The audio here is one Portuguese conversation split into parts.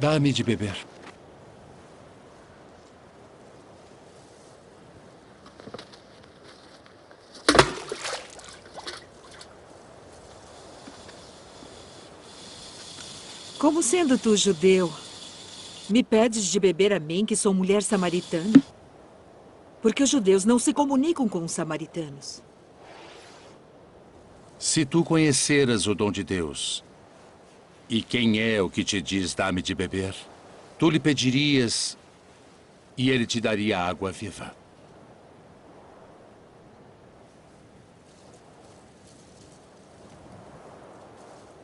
Dá-me de beber. Como sendo tu judeu, me pedes de beber a mim, que sou mulher samaritana? Porque os judeus não se comunicam com os samaritanos. Se tu conheceras o dom de Deus, e quem é o que te diz dá-me de beber, tu lhe pedirias e ele te daria água viva.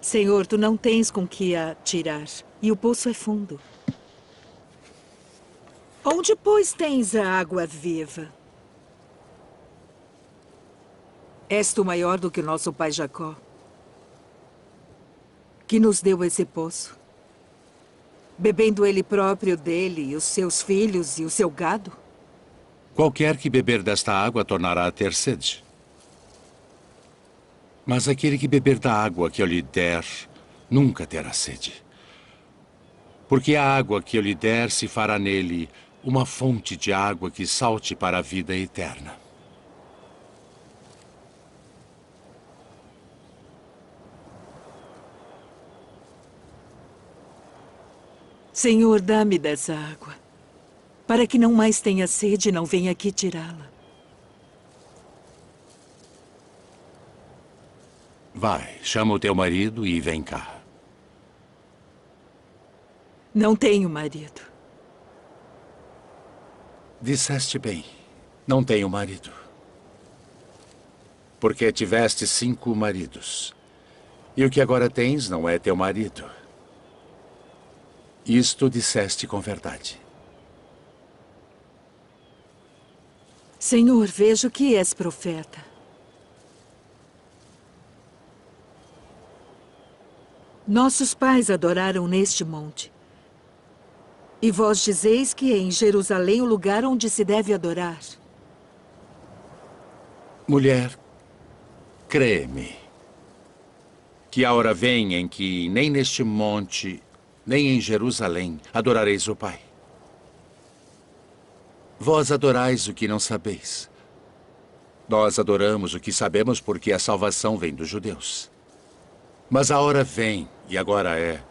Senhor, tu não tens com que a tirar, e o poço é fundo. Onde, pois, tens a água viva? És tu maior do que o nosso pai Jacó, que nos deu esse poço, bebendo ele próprio dele, e os seus filhos e o seu gado? Qualquer que beber desta água tornará a ter sede. Mas aquele que beber da água que eu lhe der, nunca terá sede. Porque a água que eu lhe der se fará nele uma fonte de água que salte para a vida eterna. Senhor, dá-me dessa água, para que não mais tenha sede e não venha aqui tirá-la. Vai, chama o teu marido e vem cá. Não tenho marido. Disseste bem, não tenho marido. Porque tiveste 5 maridos. E o que agora tens não é teu marido. Isto disseste com verdade. Senhor, vejo que és profeta. Nossos pais adoraram neste monte. E vós dizeis que é em Jerusalém o lugar onde se deve adorar. Mulher, crê-me, que a hora vem em que nem neste monte, nem em Jerusalém adorareis o Pai. Vós adorais o que não sabeis. Nós adoramos o que sabemos porque a salvação vem dos judeus. Mas a hora vem, e agora é,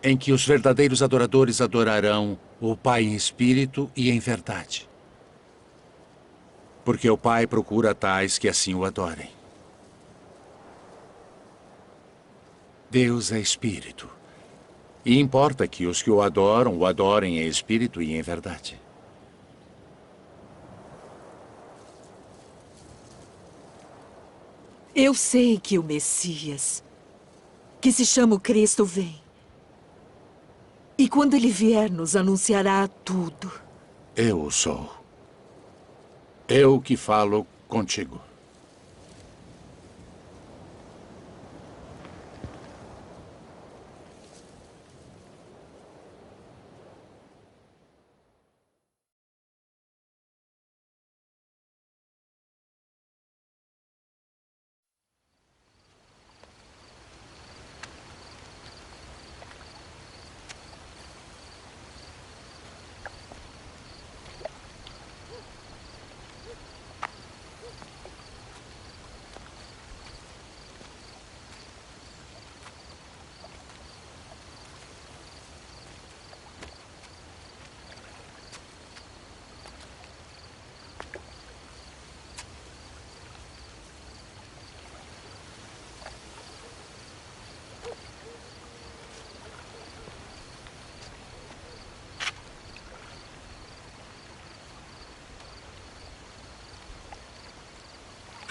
em que os verdadeiros adoradores adorarão o Pai em espírito e em verdade. Porque o Pai procura tais que assim o adorem. Deus é espírito. E importa que os que o adorem em espírito e em verdade. Eu sei que o Messias, que se chama o Cristo, vem. E quando ele vier, nos anunciará tudo. Eu o sou. Eu que falo contigo.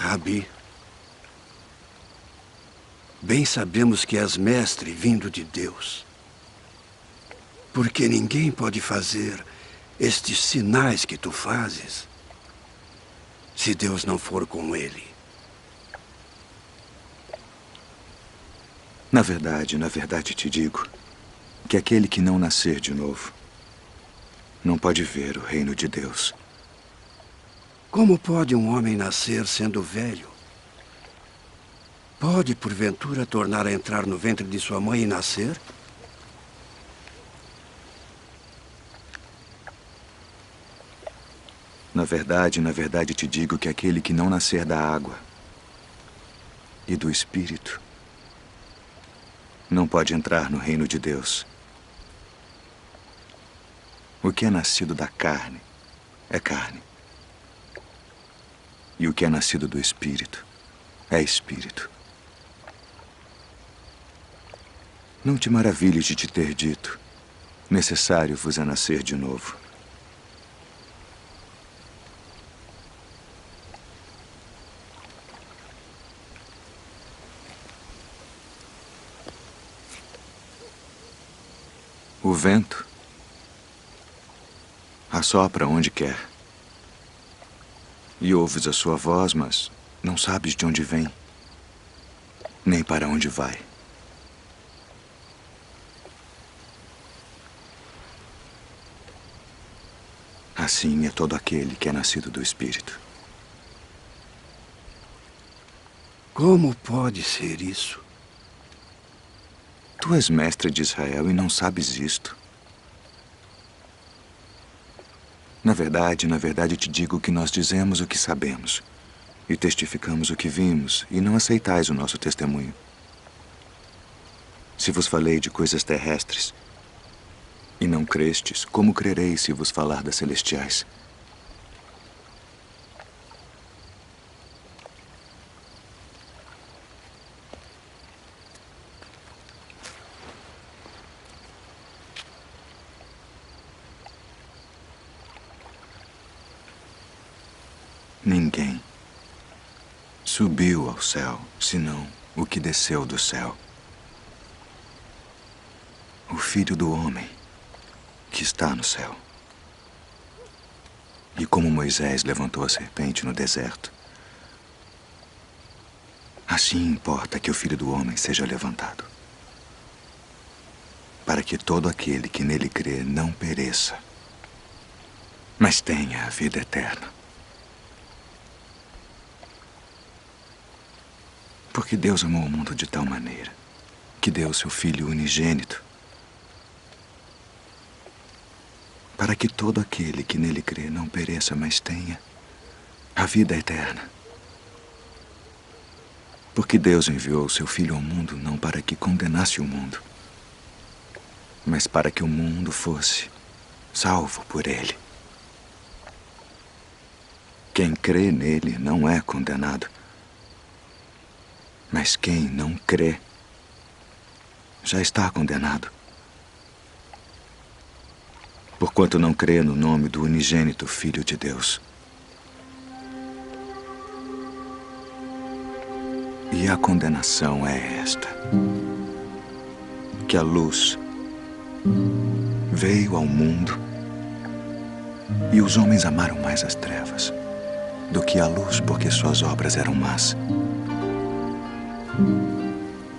Rabi, bem sabemos que és mestre vindo de Deus. Porque ninguém pode fazer estes sinais que tu fazes se Deus não for com ele. Na verdade te digo que aquele que não nascer de novo não pode ver o reino de Deus. Como pode um homem nascer sendo velho? Pode, porventura, tornar a entrar no ventre de sua mãe e nascer? Na verdade te digo que aquele que não nascer da água e do Espírito não pode entrar no reino de Deus. O que é nascido da carne é carne. E o que é nascido do Espírito é Espírito. Não te maravilhes de te ter dito: necessário vos é nascer de novo. O vento assopra onde quer. E ouves a sua voz, mas não sabes de onde vem, nem para onde vai. Assim é todo aquele que é nascido do Espírito. Como pode ser isso? Tu és mestre de Israel e não sabes isto. Na verdade te digo que nós dizemos o que sabemos e testificamos o que vimos, e não aceitais o nosso testemunho. Se vos falei de coisas terrestres e não crestes, como crereis se vos falar das celestiais? Ninguém subiu ao céu, senão o que desceu do céu. O Filho do Homem que está no céu. E como Moisés levantou a serpente no deserto, assim importa que o Filho do Homem seja levantado, para que todo aquele que nele crê não pereça, mas tenha a vida eterna. Porque Deus amou o mundo de tal maneira que deu seu Filho unigênito, para que todo aquele que nele crê não pereça, mas tenha a vida eterna. Porque Deus enviou seu Filho ao mundo não para que condenasse o mundo, mas para que o mundo fosse salvo por ele. Quem crê nele não é condenado, mas quem não crê já está condenado, porquanto não crê no nome do unigênito Filho de Deus. E a condenação é esta: que a luz veio ao mundo e os homens amaram mais as trevas do que a luz, porque suas obras eram más.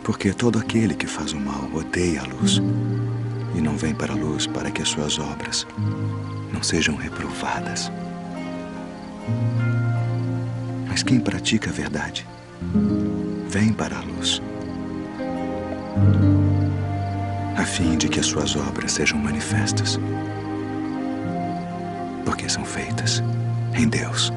Porque todo aquele que faz o mal odeia a luz e não vem para a luz, para que as suas obras não sejam reprovadas. Mas quem pratica a verdade vem para a luz, a fim de que as suas obras sejam manifestas, porque são feitas em Deus.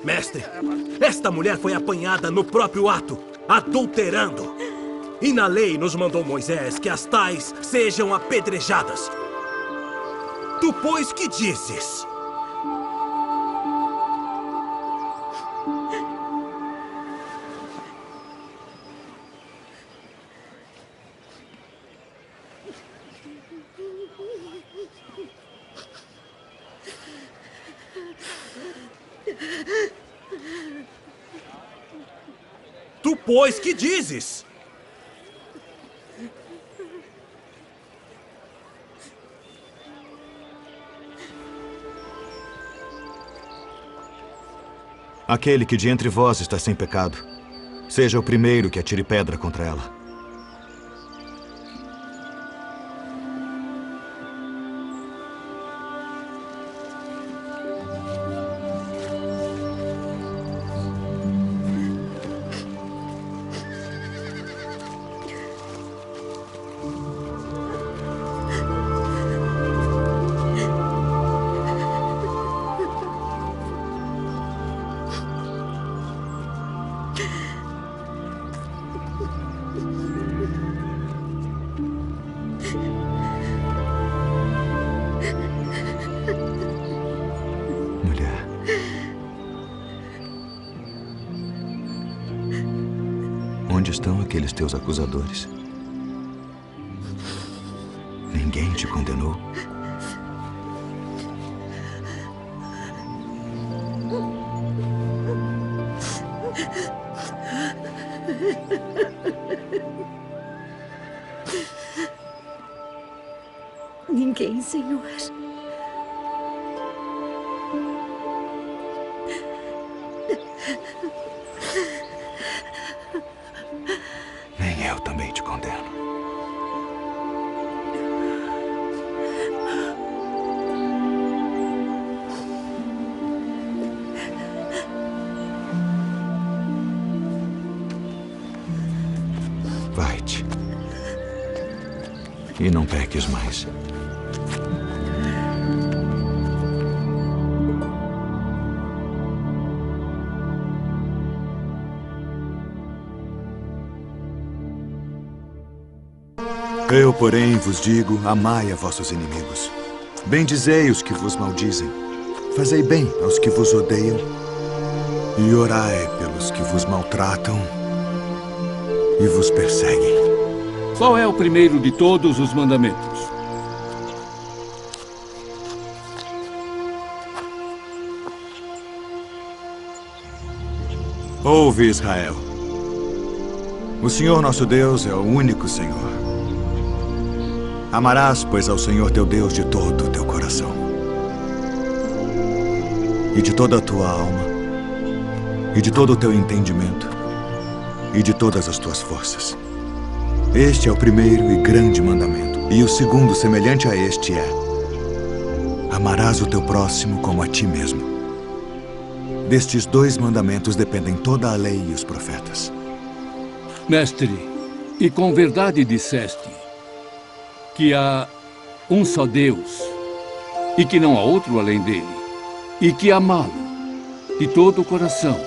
Mestre, esta mulher foi apanhada no próprio ato, adulterando. E na lei nos mandou Moisés que as tais sejam apedrejadas. Tu, pois, que dizes? Tu, pois, que dizes? Aquele que de entre vós está sem pecado, seja o primeiro que atire pedra contra ela. Onde estão aqueles teus acusadores? Ninguém te condenou? Ninguém, Senhor. Nem eu também te condeno. Vai-te. E não peques mais. Eu, porém, vos digo, amai a vossos inimigos. Bendizei os que vos maldizem. Fazei bem aos que vos odeiam. E orai pelos que vos maltratam e vos perseguem. Qual é o primeiro de todos os mandamentos? Ouve, Israel. O Senhor nosso Deus é o único Senhor. Amarás, pois, ao Senhor teu Deus de todo o teu coração, e de toda a tua alma, e de todo o teu entendimento, e de todas as tuas forças. Este é o primeiro e grande mandamento. E o segundo, semelhante a este, é: amarás o teu próximo como a ti mesmo. Destes dois mandamentos dependem toda a lei e os profetas. Mestre, e com verdade disseste que há um só Deus e que não há outro além dele, e que amá-lo de todo o coração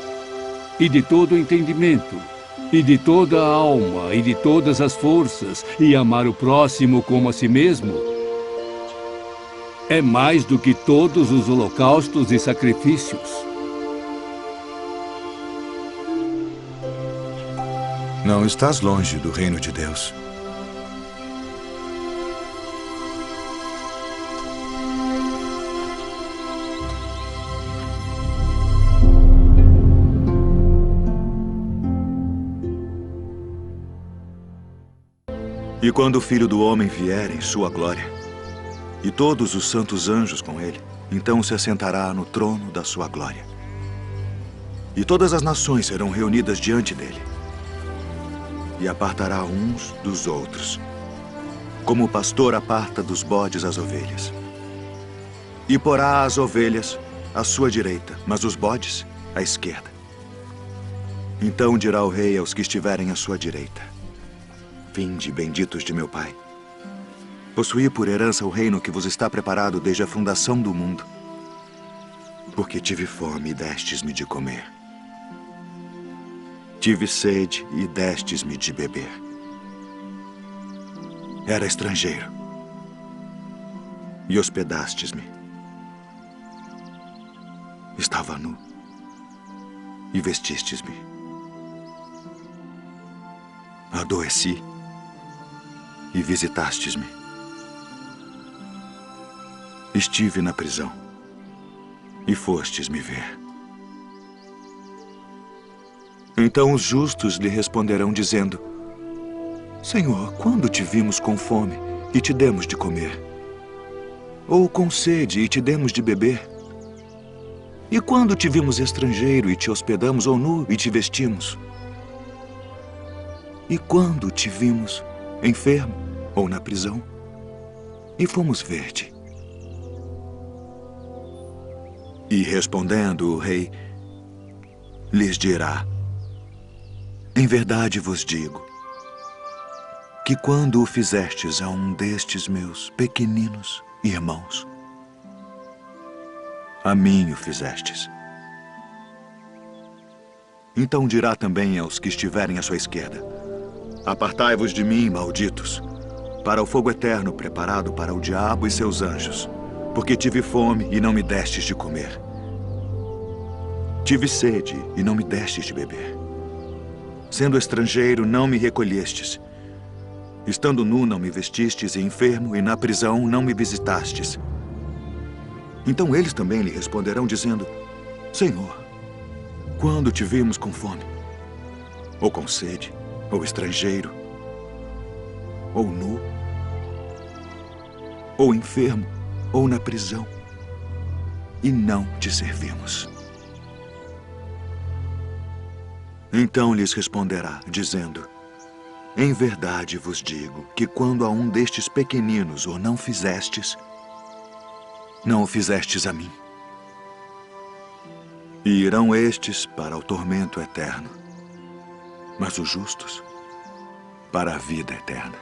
e de todo o entendimento e de toda a alma e de todas as forças, e amar o próximo como a si mesmo, é mais do que todos os holocaustos e sacrifícios. Não estás longe do reino de Deus. E quando o Filho do Homem vier em sua glória, e todos os santos anjos com ele, então se assentará no trono da sua glória. E todas as nações serão reunidas diante dele. E apartará uns dos outros, como o pastor aparta dos bodes as ovelhas. E porá as ovelhas à sua direita, mas os bodes à esquerda. Então dirá o rei aos que estiverem à sua direita: vinde, benditos de meu Pai. Possuí por herança o reino que vos está preparado desde a fundação do mundo. Porque tive fome e destes-me de comer. Tive sede e destes-me de beber. Era estrangeiro e hospedastes-me. Estava nu e vestistes-me. Adoeci e visitastes-me. Estive na prisão e fostes me ver. Então os justos lhe responderão dizendo: Senhor, quando te vimos com fome e te demos de comer? Ou com sede e te demos de beber? E quando te vimos estrangeiro e te hospedamos, ou nu e te vestimos? E quando te vimos enfermo ou na prisão e fomos ver-te? E respondendo o rei, lhes dirá: Em verdade vos digo, que quando o fizestes a um destes meus pequeninos irmãos, a mim o fizestes. Então dirá também aos que estiverem à sua esquerda: Apartai-vos de mim, malditos, para o fogo eterno preparado para o diabo e seus anjos, porque tive fome e não me destes de comer. Tive sede e não me destes de beber. Sendo estrangeiro, não me recolhestes. Estando nu, não me vestistes, e enfermo, e na prisão, não me visitastes. Então eles também lhe responderão, dizendo: Senhor, quando te vimos com fome, ou com sede, ou estrangeiro, ou nu, ou enfermo, ou na prisão, e não te servimos? Então lhes responderá, dizendo: Em verdade vos digo que quando a um destes pequeninos o não fizestes, não o fizestes a mim. E irão estes para o tormento eterno, mas os justos para a vida eterna.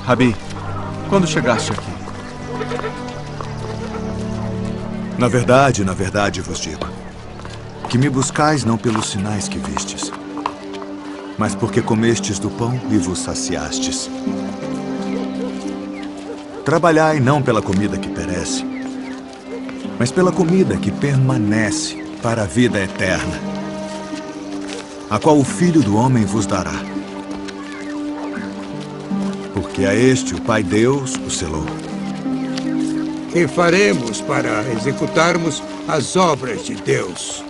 Rabi, quando chegaste aqui? Na verdade vos digo, que me buscais não pelos sinais que vistes, mas porque comestes do pão e vos saciastes. Trabalhai não pela comida que perece, mas pela comida que permanece para a vida eterna, a qual o Filho do Homem vos dará. Porque a este o Pai Deus o selou. Que faremos para executarmos as obras de Deus?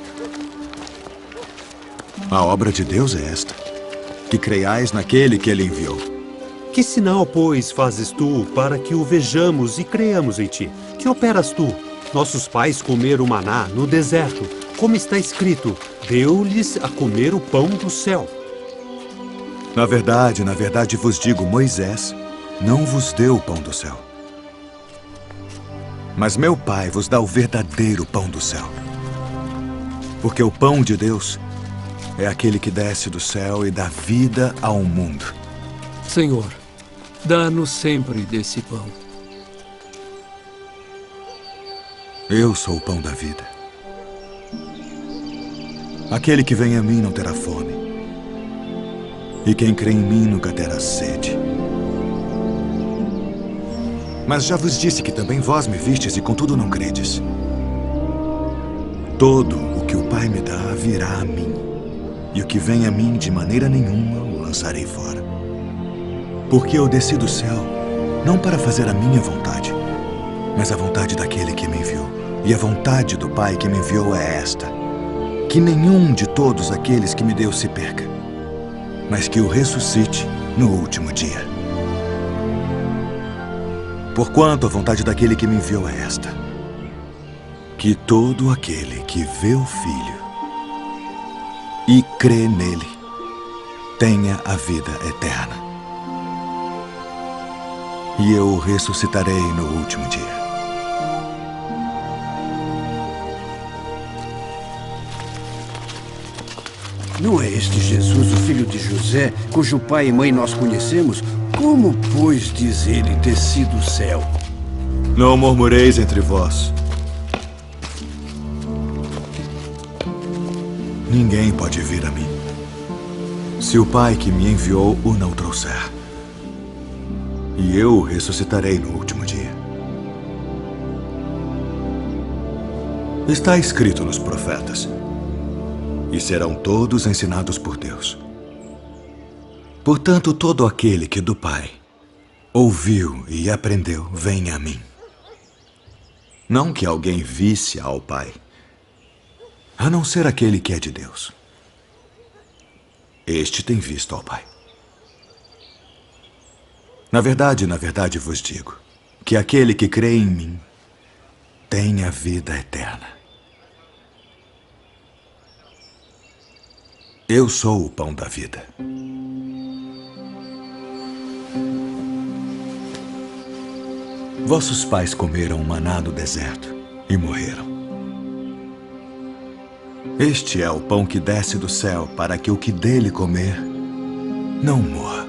A obra de Deus é esta: que creiais naquele que ele enviou. Que sinal, pois, fazes tu para que o vejamos e creiamos em ti? Que operas tu? Nossos pais comeram maná no deserto, como está escrito: deu-lhes a comer o pão do céu. Na verdade vos digo, Moisés não vos deu o pão do céu. Mas meu Pai vos dá o verdadeiro pão do céu. Porque o pão de Deus é aquele que desce do céu e dá vida ao mundo. Senhor, dá-nos sempre desse pão. Eu sou o pão da vida. Aquele que vem a mim não terá fome. E quem crê em mim nunca terá sede. Mas já vos disse que também vós me vistes e contudo não credes. Todo o que o Pai me dá virá a mim, e o que vem a mim de maneira nenhuma o lançarei fora. Porque eu desci do céu, não para fazer a minha vontade, mas a vontade daquele que me enviou. E a vontade do Pai que me enviou é esta: que nenhum de todos aqueles que me deu se perca, mas que o ressuscite no último dia. Porquanto a vontade daquele que me enviou é esta: que todo aquele que vê o Filho e crê nele tenha a vida eterna. E eu o ressuscitarei no último dia. Não é este Jesus, o filho de José, cujo pai e mãe nós conhecemos? Como, pois, diz ele, desci do céu? Não murmureis entre vós. Ninguém pode vir a mim, se o Pai que me enviou o não trouxer. E eu o ressuscitarei no último dia. Está escrito nos profetas: e serão todos ensinados por Deus. Portanto, todo aquele que do Pai ouviu e aprendeu, vem a mim. Não que alguém visse ao Pai, a não ser aquele que é de Deus. Este tem visto ao Pai. Na verdade vos digo que aquele que crê em mim tem a vida eterna. Eu sou o pão da vida. Vossos pais comeram maná no deserto e morreram. Este é o pão que desce do céu para que o que dele comer não morra.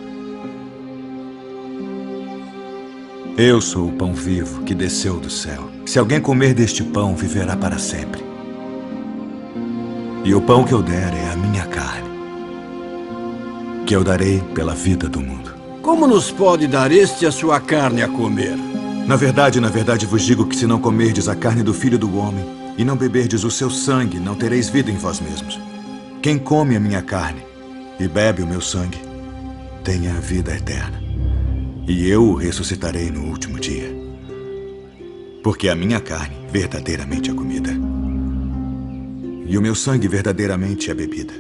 Eu sou o pão vivo que desceu do céu. Se alguém comer deste pão, viverá para sempre. E o pão que eu der é a minha carne, que eu darei pela vida do mundo. Como nos pode dar este a sua carne a comer? Na verdade vos digo que se não comerdes a carne do Filho do Homem e não beberdes o seu sangue, não tereis vida em vós mesmos. Quem come a minha carne e bebe o meu sangue, tem a vida eterna. E eu o ressuscitarei no último dia. Porque a minha carne verdadeiramente é comida, e o meu sangue verdadeiramente é bebida.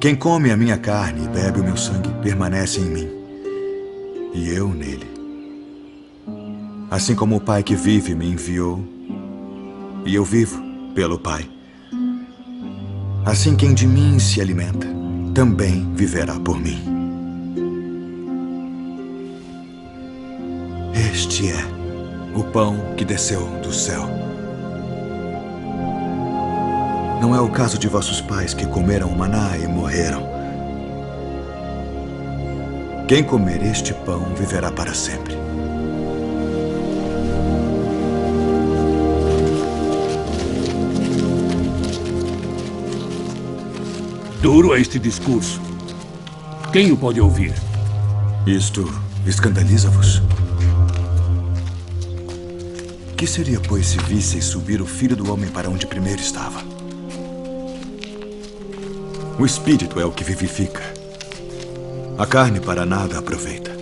Quem come a minha carne e bebe o meu sangue permanece em mim, e eu nele. Assim como o Pai que vive me enviou, e eu vivo pelo Pai, assim quem de mim se alimenta também viverá por mim. Este é o pão que desceu do céu. Não é o caso de vossos pais que comeram maná e morreram. Quem comer este pão viverá para sempre. Duro é este discurso. Quem o pode ouvir? Isto escandaliza-vos? Que seria, pois, se visseis subir o Filho do Homem para onde primeiro estava? O Espírito é o que vivifica. A carne para nada aproveita.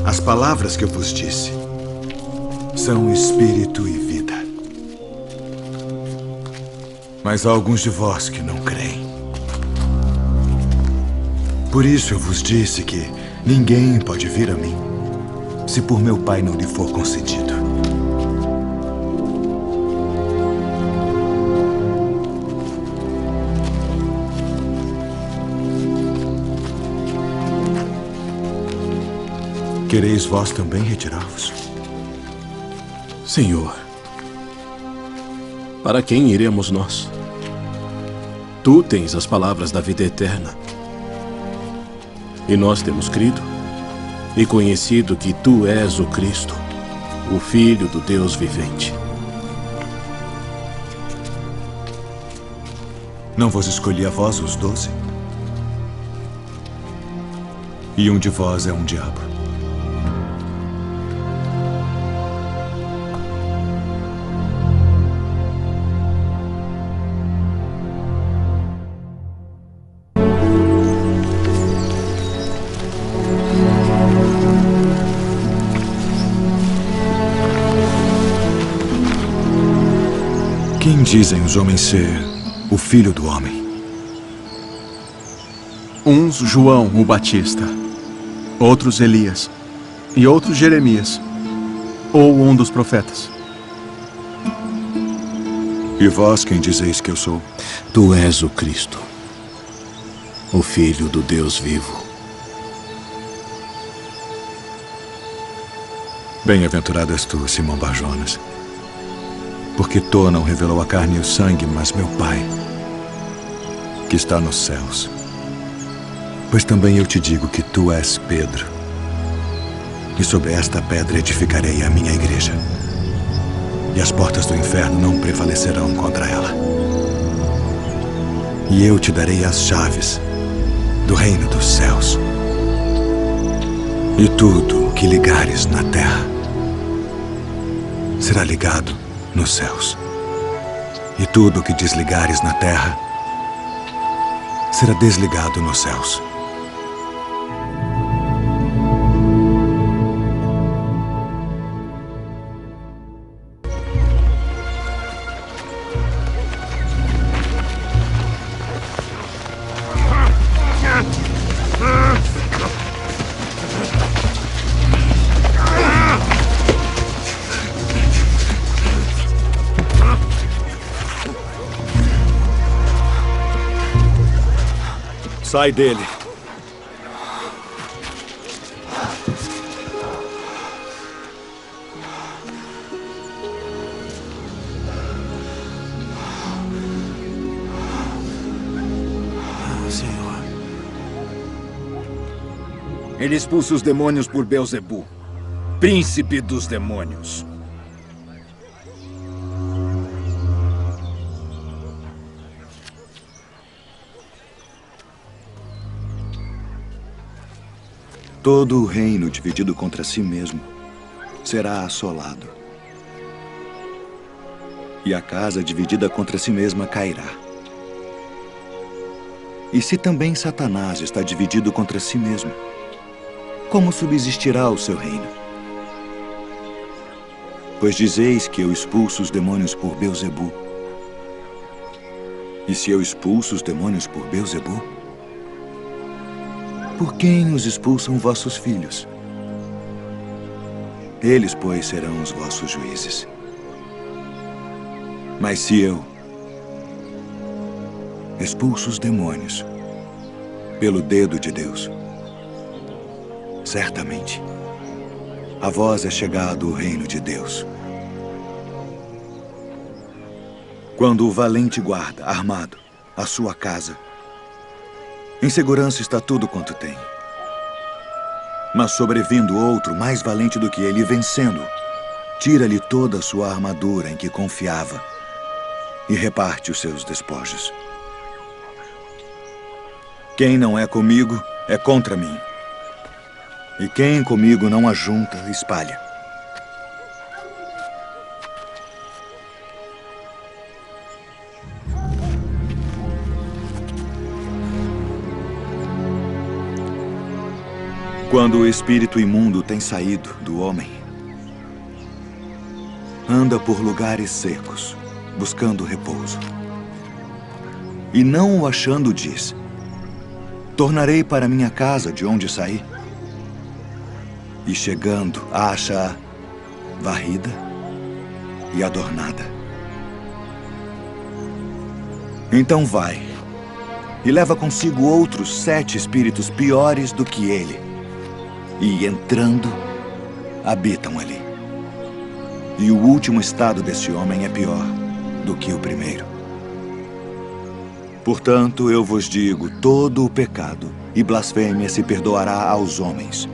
As palavras que eu vos disse são Espírito e vida. Mas há alguns de vós que não creem. Por isso eu vos disse que ninguém pode vir a mim se por meu Pai não lhe for concedido. Quereis vós também retirar-vos? Senhor, para quem iremos nós? Tu tens as palavras da vida eterna. E nós temos crido e conhecido que tu és o Cristo, o Filho do Deus vivente. Não vos escolhi a vós os 12? E um de vós é um diabo. Quem dizem os homens ser o Filho do Homem? Uns João o Batista, outros Elias, e outros Jeremias, ou um dos profetas. E vós quem dizeis que eu sou? Tu és o Cristo, o Filho do Deus vivo. Bem-aventurado és tu, Simão Bar-Jonas, porque tu não revelou a carne e o sangue, mas meu Pai, que está nos céus. Pois também eu te digo que tu és Pedro, e sobre esta pedra edificarei a minha igreja, e as portas do inferno não prevalecerão contra ela. E eu te darei as chaves do reino dos céus. E tudo o que ligares na terra será ligado nos céus. E tudo o que desligares na terra será desligado nos céus. Sai dele. Senhor. Ele expulsa os demônios por Beelzebu, príncipe dos demônios. Todo o reino dividido contra si mesmo será assolado. E a casa dividida contra si mesma cairá. E se também Satanás está dividido contra si mesmo, como subsistirá o seu reino? Pois dizeis que eu expulso os demônios por Beelzebu. E se eu expulso os demônios por Beelzebu, por quem os expulsam vossos filhos? Eles, pois, serão os vossos juízes. Mas se eu expulso os demônios pelo dedo de Deus, certamente a vós é chegado o reino de Deus. Quando o valente guarda, armado, a sua casa, em segurança está tudo quanto tem. Mas sobrevindo outro mais valente do que ele, vencendo, tira-lhe toda a sua armadura em que confiava e reparte os seus despojos. Quem não é comigo é contra mim. E quem comigo não ajunta, espalha. Quando o espírito imundo tem saído do homem, anda por lugares secos, buscando repouso. E não o achando, diz: tornarei para minha casa de onde saí. E chegando, acha-a varrida e adornada. Então vai e leva consigo outros 7 espíritos piores do que ele. E, entrando, habitam ali. E o último estado desse homem é pior do que o primeiro. Portanto, eu vos digo, todo o pecado e blasfêmia se perdoará aos homens.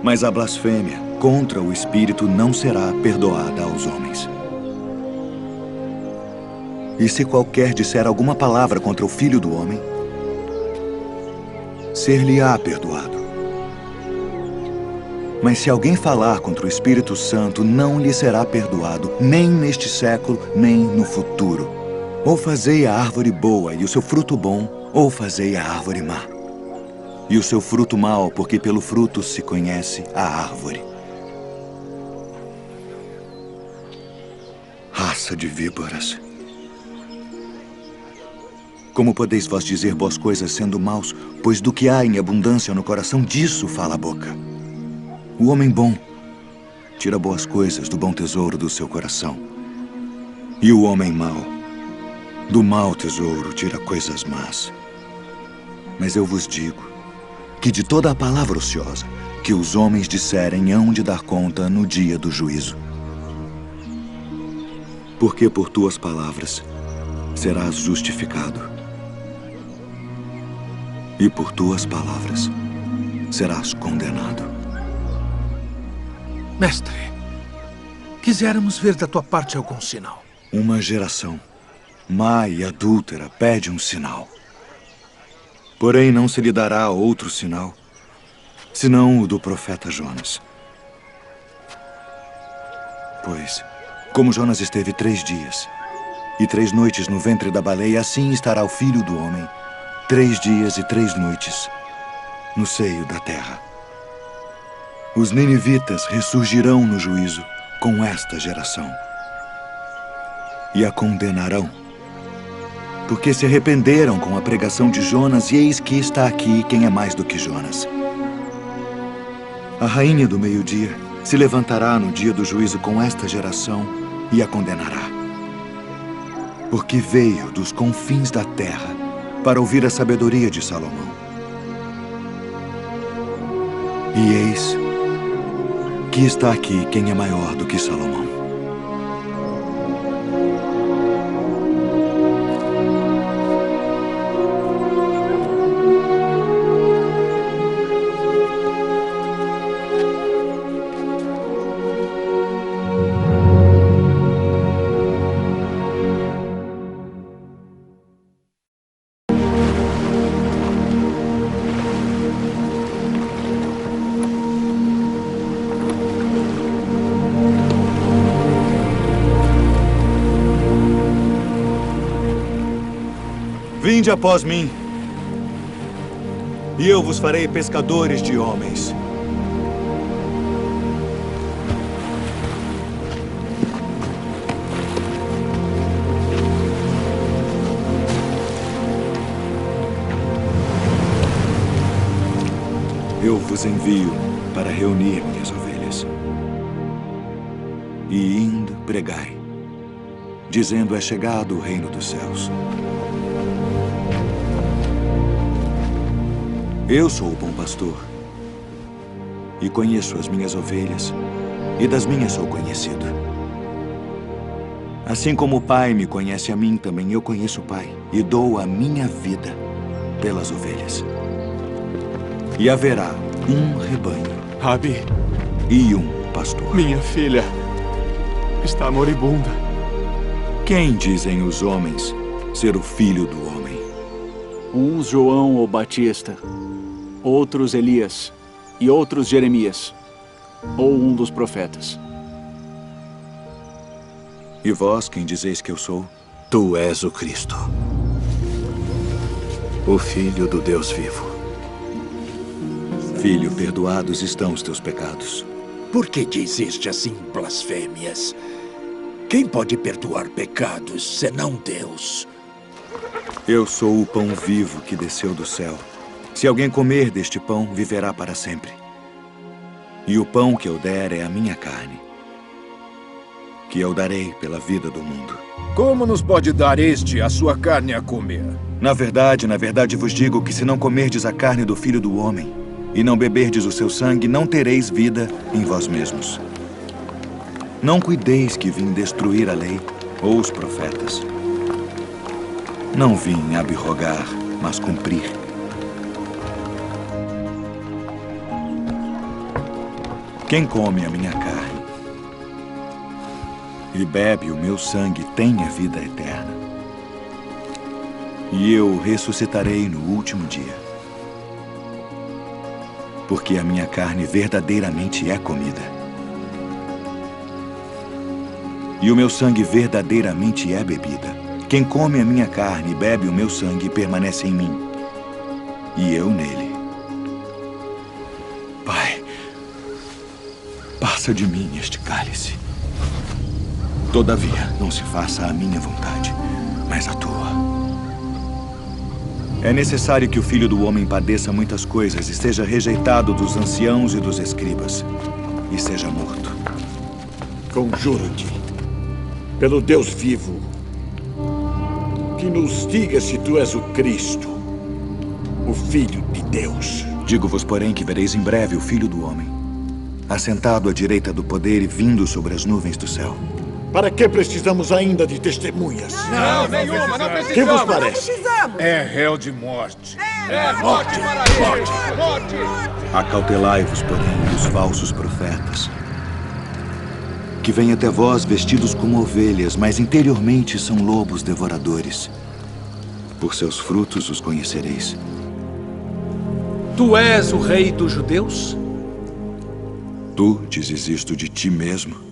Mas a blasfêmia contra o Espírito não será perdoada aos homens. E se qualquer disser alguma palavra contra o Filho do Homem, ser-lhe-á perdoado. Mas se alguém falar contra o Espírito Santo, não lhe será perdoado, nem neste século, nem no futuro. Ou fazei a árvore boa e o seu fruto bom, ou fazei a árvore má. E o seu fruto mau, porque pelo fruto se conhece a árvore. Raça de víboras. Como podeis vós dizer boas coisas sendo maus? Pois do que há em abundância no coração, disso fala a boca. O homem bom tira boas coisas do bom tesouro do seu coração. E o homem mau, do mau tesouro, tira coisas más. Mas eu vos digo que de toda a palavra ociosa que os homens disserem hão de dar conta no dia do juízo. Porque por tuas palavras serás justificado. E por tuas palavras serás condenado. Mestre, quiséramos ver da tua parte algum sinal. Uma geração má e adúltera pede um sinal. Porém, não se lhe dará outro sinal, senão o do profeta Jonas. Pois, como Jonas esteve 3 dias e 3 noites no ventre da baleia, assim estará o Filho do Homem 3 dias e 3 noites no seio da terra. Os ninivitas ressurgirão no juízo com esta geração e a condenarão, porque se arrependeram com a pregação de Jonas, e eis que está aqui quem é mais do que Jonas. A rainha do meio-dia se levantará no dia do juízo com esta geração e a condenará, porque veio dos confins da terra para ouvir a sabedoria de Salomão. E eis que está aqui quem é maior do que Salomão. Vinde após mim, e eu vos farei pescadores de homens. Eu vos envio para reunir minhas ovelhas. E indo, pregai, dizendo: é chegado o reino dos céus. Eu sou o bom pastor, e conheço as minhas ovelhas, e das minhas sou conhecido. Assim como o Pai me conhece a mim, também eu conheço o Pai, e dou a minha vida pelas ovelhas. E haverá um rebanho, Rabi, e um pastor. minha filha está moribunda. Quem dizem os homens ser o filho do homem? Uns João o Batista, outros Elias, e outros Jeremias, ou um dos profetas. E vós, quem dizeis que eu sou? Tu és o Cristo, o Filho do Deus vivo. Filho, perdoados estão os teus pecados. Por que dizeste assim blasfêmias? Quem pode perdoar pecados senão Deus? Eu sou o pão vivo que desceu do céu. Se alguém comer deste pão, viverá para sempre. E o pão que eu der é a minha carne, que eu darei pela vida do mundo. Como nos pode dar este a sua carne a comer? Na verdade vos digo que se não comerdes a carne do Filho do Homem e não beberdes o seu sangue, não tereis vida em vós mesmos. Não cuideis que vim destruir a lei ou os profetas. Não vim abrogar, mas cumprir. Quem come a minha carne e bebe o meu sangue tem a vida eterna. E eu o ressuscitarei no último dia. Porque a minha carne verdadeiramente é comida. E o meu sangue verdadeiramente é bebida. Quem come a minha carne e bebe o meu sangue permanece em mim, e eu nele. Pai, passa de mim este cálice. Todavia, não se faça a minha vontade, mas a tua. É necessário que o Filho do Homem padeça muitas coisas e seja rejeitado dos anciãos e dos escribas, e seja morto. Conjuro-te, pelo Deus vivo, que nos diga se tu és o Cristo, o Filho de Deus. Digo-vos, porém, que vereis em breve o Filho do Homem, assentado à direita do poder e vindo sobre as nuvens do céu. Para que precisamos ainda de testemunhas? Não, nenhuma, não precisamos. Que vos parece? É réu de morte. Morte, morte, morte. Acautelai-vos, porém, dos falsos profetas, que vêm até vós vestidos como ovelhas, mas interiormente são lobos devoradores. Por seus frutos os conhecereis. Tu és o rei dos judeus? Tu dizes isto de ti mesmo?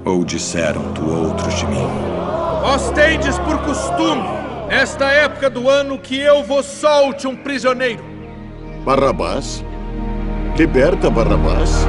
Ou disseram-te outros de mim? Vós tendes por costume, nesta época do ano, que eu vos solte um prisioneiro. Barrabás? Liberta Barrabás.